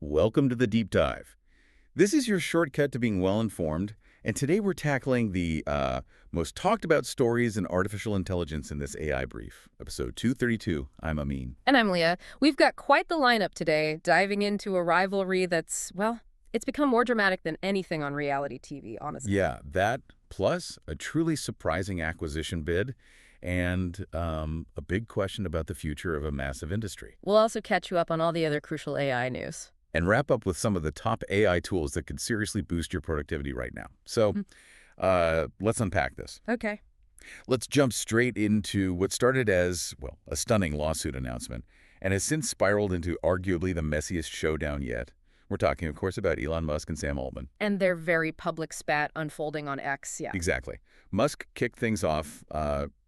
Welcome to the Deep Dive. This is your shortcut to being well-informed, and today we're tackling the most talked-about stories in artificial intelligence in this AI brief. Episode 232, I'm Amin. And I'm Leah. We've got quite the lineup today, diving into a rivalry that's, well, it's become more dramatic than anything on reality TV, honestly. Yeah, that plus a truly surprising acquisition bid and a big question about the future of a massive industry. We'll also catch you up on all the other crucial AI news. And wrap up with some of the top AI tools that could seriously boost your productivity right now. So let's unpack this. Okay. Let's jump straight into what started as, well, a stunning lawsuit announcement and has since spiraled into arguably the messiest showdown yet. We're talking, of course, about Elon Musk and Sam Altman. And their very public spat unfolding on X, yeah. Exactly. Musk kicked things off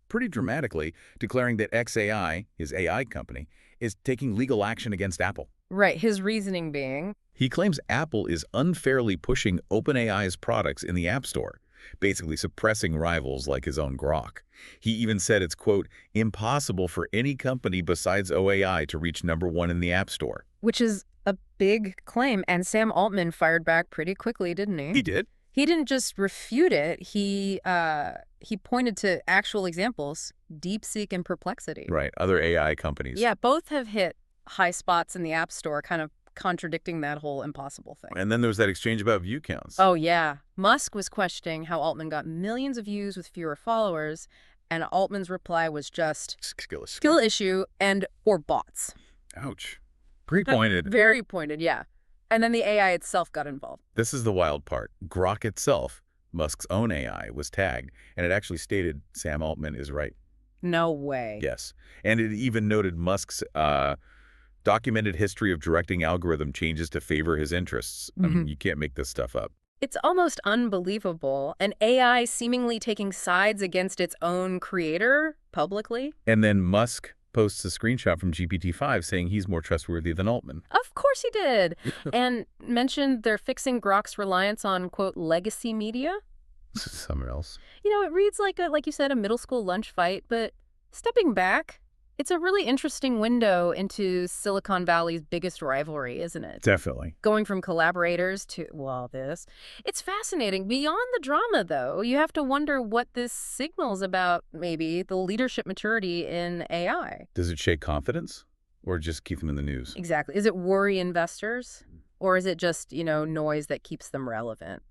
pretty dramatically, declaring that xAI, his AI company, is taking legal action against Apple. Right, his reasoning being? He claims Apple is unfairly pushing OpenAI's products in the App Store, basically suppressing rivals like his own Grok. He even said it's, quote, impossible for any company besides OAI to reach #1 in the App Store. Which is a big claim, and Sam Altman fired back pretty quickly, didn't he? He did. He didn't just refute it, he pointed to actual examples, DeepSeek and Perplexity. Right, other AI companies. Yeah, both have hit high spots in the App Store, kind of contradicting that whole impossible thing. And then there was that exchange about view counts. Oh, yeah. Musk was questioning how Altman got millions of views with fewer followers, and Altman's reply was just skill issue or bots. Ouch. Pretty pointed. Very pointed, yeah. And then the AI itself got involved. This is the wild part. Grok itself, Musk's own AI, was tagged, and it actually stated Sam Altman is right. No way. Yes. And it even noted Musk's documented history of directing algorithm changes to favor his interests. I mean, you can't make this stuff up. It's almost unbelievable. An AI seemingly taking sides against its own creator publicly. And then Musk posts a screenshot from GPT-5 saying he's more trustworthy than Altman. Of course he did. And mentioned they're fixing Grok's reliance on, quote, legacy media. Somewhere else. You know, it reads like you said, a middle school lunch fight, but stepping back, it's a really interesting window into Silicon Valley's biggest rivalry, isn't it? Definitely. Going from collaborators to, well, this. It's fascinating. Beyond the drama, though, you have to wonder what this signals about, maybe, the leadership maturity in AI. Does it shake confidence or just keep them in the news? Exactly. Is it worry investors? Or is it just, noise that keeps them relevant?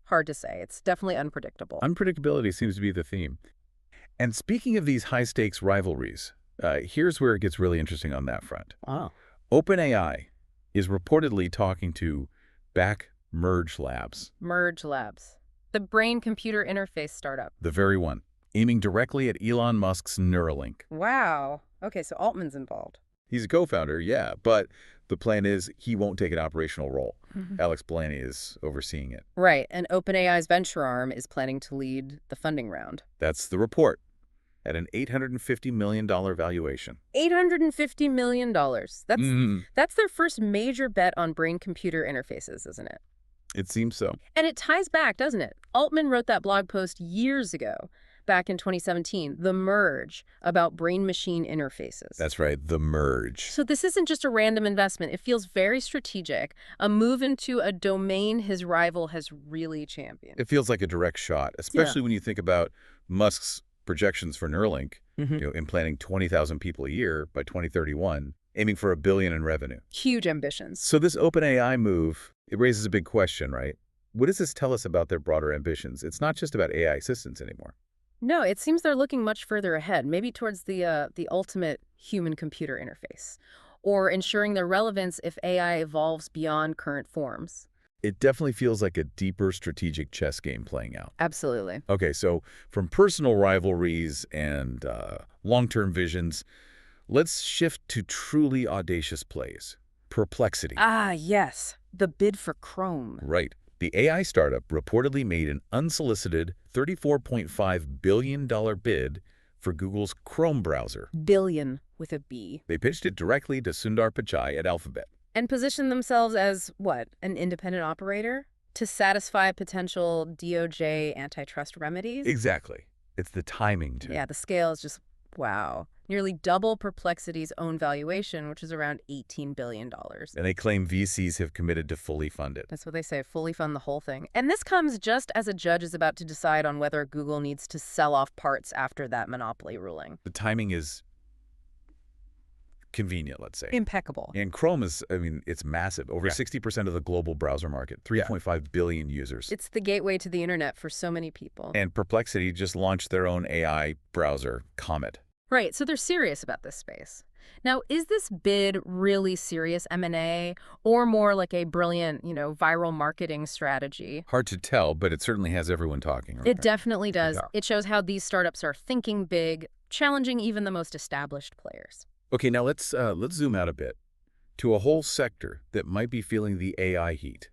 Hard to say. It's definitely unpredictable. Unpredictability seems to be the theme. And speaking of these high-stakes rivalries, here's where it gets really interesting on that front. Oh. OpenAI is reportedly talking to Merge Labs. Merge Labs. The brain-computer interface startup. The very one, aiming directly at Elon Musk's Neuralink. Wow. Okay, so Altman's involved. He's a co-founder, yeah, but the plan is he won't take an operational role. Alex Blaney is overseeing it. Right, and OpenAI's venture arm is planning to lead the funding round. That's the report, at an $850 million valuation. $850 million. That's their first major bet on brain-computer interfaces, isn't it? It seems so. And it ties back, doesn't it? Altman wrote that blog post years ago, back in 2017, The Merge, about brain-machine interfaces. That's right, The Merge. So this isn't just a random investment. It feels very strategic, a move into a domain his rival has really championed. It feels like a direct shot, especially when you think about Musk's projections for Neuralink, implanting 20,000 people a year by 2031, aiming for $1 billion in revenue. Huge ambitions. So this OpenAI move, it raises a big question, right? What does this tell us about their broader ambitions? It's not just about AI assistants anymore. No, it seems they're looking much further ahead, maybe towards the ultimate human-computer interface, or ensuring their relevance if AI evolves beyond current forms. It definitely feels like a deeper strategic chess game playing out. Absolutely. Okay, so from personal rivalries and long-term visions, let's shift to truly audacious plays. Perplexity. Ah, yes. The bid for Chrome. Right. The AI startup reportedly made an unsolicited $34.5 billion bid for Google's Chrome browser. Billion with a B. They pitched it directly to Sundar Pichai at Alphabet. And positioned themselves as, what, an independent operator? To satisfy potential DOJ antitrust remedies? Exactly. It's the timing, too. Yeah, the scale is just, wow. nearly double Perplexity's own valuation, which is around $18 billion. And they claim VCs have committed to fully fund it. That's what they say, fully fund the whole thing. And this comes just as a judge is about to decide on whether Google needs to sell off parts after that monopoly ruling. The timing is convenient, let's say. Impeccable. And Chrome is, I mean, it's massive. Over 60% of the global browser market, 3.5 billion users. It's the gateway to the internet for so many people. And Perplexity just launched their own AI browser, Comet. Right, so they're serious about this space. Now, is this bid really serious M&A or more like a brilliant, viral marketing strategy? Hard to tell, but it certainly has everyone talking. It definitely does. Yeah. It shows how these startups are thinking big, challenging even the most established players. Okay, now let's zoom out a bit to a whole sector that might be feeling the AI heat.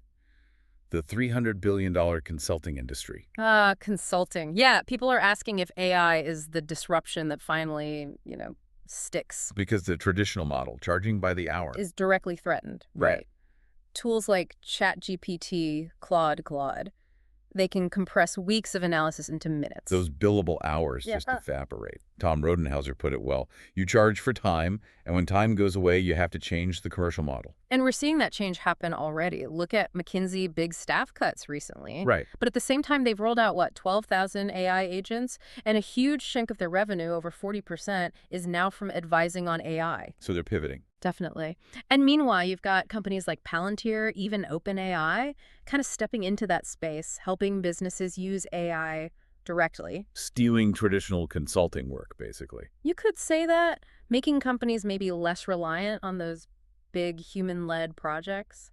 The $300 billion consulting industry. Consulting. Yeah, people are asking if AI is the disruption that finally, sticks. Because the traditional model, charging by the hour, is directly threatened. Right. Tools like ChatGPT, Claude, they can compress weeks of analysis into minutes. those billable hours just evaporate. Tom Rodenhauser put it well. You charge for time, and when time goes away, you have to change the commercial model. And we're seeing that change happen already. Look at McKinsey big staff cuts recently. Right. But at the same time, they've rolled out, 12,000 AI agents, and a huge chunk of their revenue, over 40%, is now from advising on AI. So they're pivoting. Definitely. And meanwhile, you've got companies like Palantir, even OpenAI, kind of stepping into that space, helping businesses use AI directly. Stewing traditional consulting work, basically. You could say that, making companies maybe less reliant on those big human-led projects.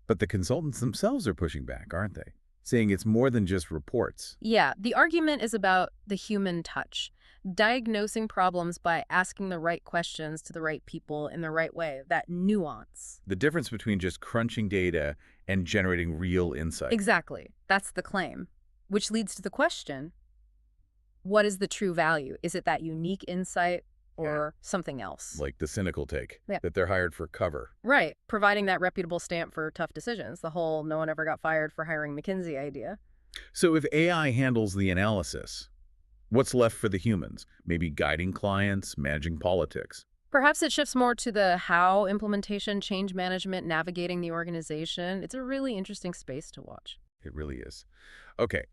But the consultants themselves are pushing back, aren't they? Saying it's more than just reports. Yeah, the argument is about the human touch, diagnosing problems by asking the right questions to the right people in the right way, that nuance. The difference between just crunching data and generating real insight. Exactly. That's the claim, which leads to the question, what is the true value? Is it that unique insight or something else? Like the cynical take, Yeah. that they're hired for cover. Right, providing that reputable stamp for tough decisions, the whole no one ever got fired for hiring McKinsey idea. So if AI handles the analysis, what's left for the humans? Maybe guiding clients, managing politics. Perhaps it shifts more to the how implementation, change management, navigating the organization. It's a really interesting space to watch. It really is. Okay,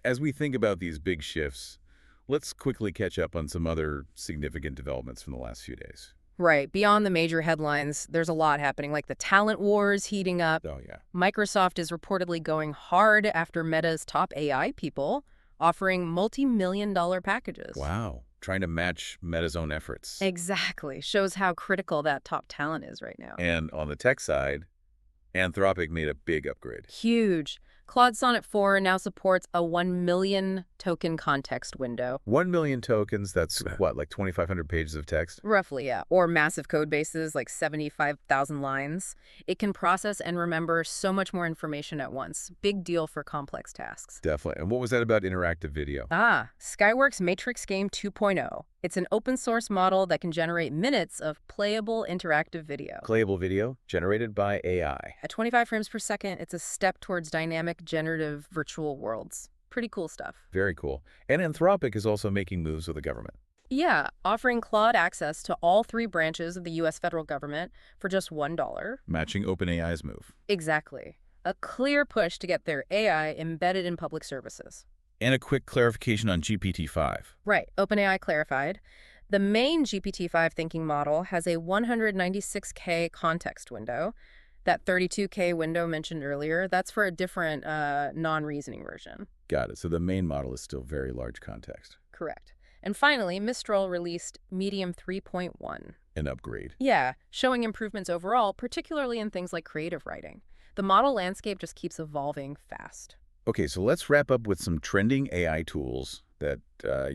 as we think about these big shifts, let's quickly catch up on some other significant developments from the last few days. Right. Beyond the major headlines, there's a lot happening, like the talent wars heating up. Oh, yeah. Microsoft is reportedly going hard after Meta's top AI people, offering multi-million-dollar packages. Wow. Trying to match Meta's own efforts. Exactly. Shows how critical that top talent is right now. And on the tech side, Anthropic made a big upgrade. Huge. Claude Sonnet 4 now supports a 1 million token context window. 1 million tokens, that's what, like 2,500 pages of text? Roughly, yeah. Or massive code bases, like 75,000 lines. It can process and remember so much more information at once. Big deal for complex tasks. Definitely. And what was that about interactive video? Skyworks Matrix Game 2.0. It's an open source model that can generate minutes of playable interactive video. Playable video generated by AI. At 25 frames per second, it's a step towards dynamic generative virtual worlds. Pretty cool stuff. Very cool. And Anthropic is also making moves with the government. Yeah, offering Claude access to all 3 branches of the U.S. federal government for just $1. Matching OpenAI's move. Exactly. A clear push to get their AI embedded in public services. And a quick clarification on GPT-5. Right. OpenAI clarified. The main GPT-5 thinking model has a 196K context window. That 32K window mentioned earlier, that's for a different non-reasoning version. Got it. So the main model is still very large context. Correct. And finally, Mistral released Medium 3.1. An upgrade. Yeah, showing improvements overall, particularly in things like creative writing. The model landscape just keeps evolving fast. Okay, so let's wrap up with some trending AI tools that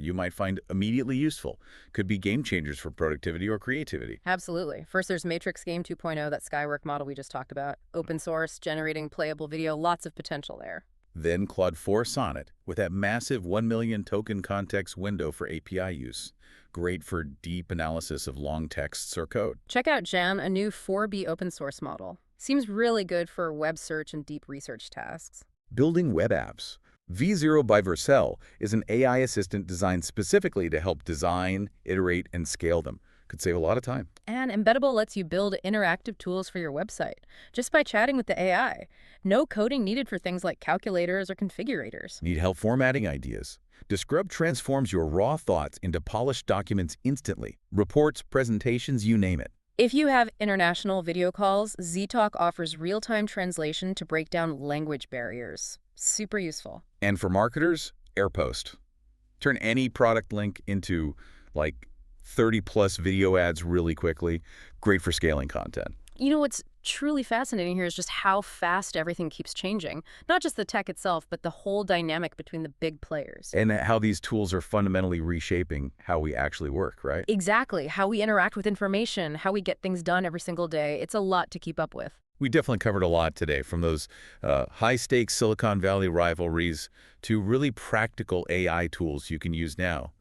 you might find immediately useful. Could be game changers for productivity or creativity. Absolutely. First, there's Matrix Game 2.0, that Skywork model we just talked about. Open source, generating playable video, lots of potential there. Then Claude 4 Sonnet, with that massive 1 million token context window for API use. Great for deep analysis of long texts or code. Check out Jam, a new 4B open source model. Seems really good for web search and deep research tasks. Building web apps. V0 by Vercel is an AI assistant designed specifically to help design, iterate, and scale them. Could save a lot of time. And Embeddable lets you build interactive tools for your website just by chatting with the AI. No coding needed for things like calculators or configurators. Need help formatting ideas? Deskrib transforms your raw thoughts into polished documents instantly. Reports, presentations, you name it. If you have international video calls, Ztalk offers real-time translation to break down language barriers. Super useful. And for marketers, Airpost. Turn any product link into, like, 30-plus video ads really quickly. Great for scaling content. You know, what's truly fascinating here is just how fast everything keeps changing. Not just the tech itself, but the whole dynamic between the big players. And how these tools are fundamentally reshaping how we actually work, right? Exactly. How we interact with information, how we get things done every single day. It's a lot to keep up with. We definitely covered a lot today, from those high-stakes Silicon Valley rivalries to really practical AI tools you can use now.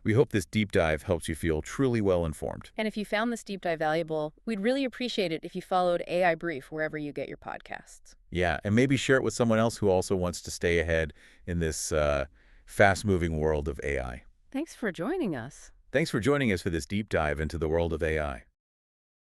We hope this deep dive helps you feel truly well-informed. And if you found this deep dive valuable, we'd really appreciate it if you followed AI Brief wherever you get your podcasts. Yeah, and maybe share it with someone else who also wants to stay ahead in this fast-moving world of AI. Thanks for joining us. Thanks for joining us for this deep dive into the world of AI.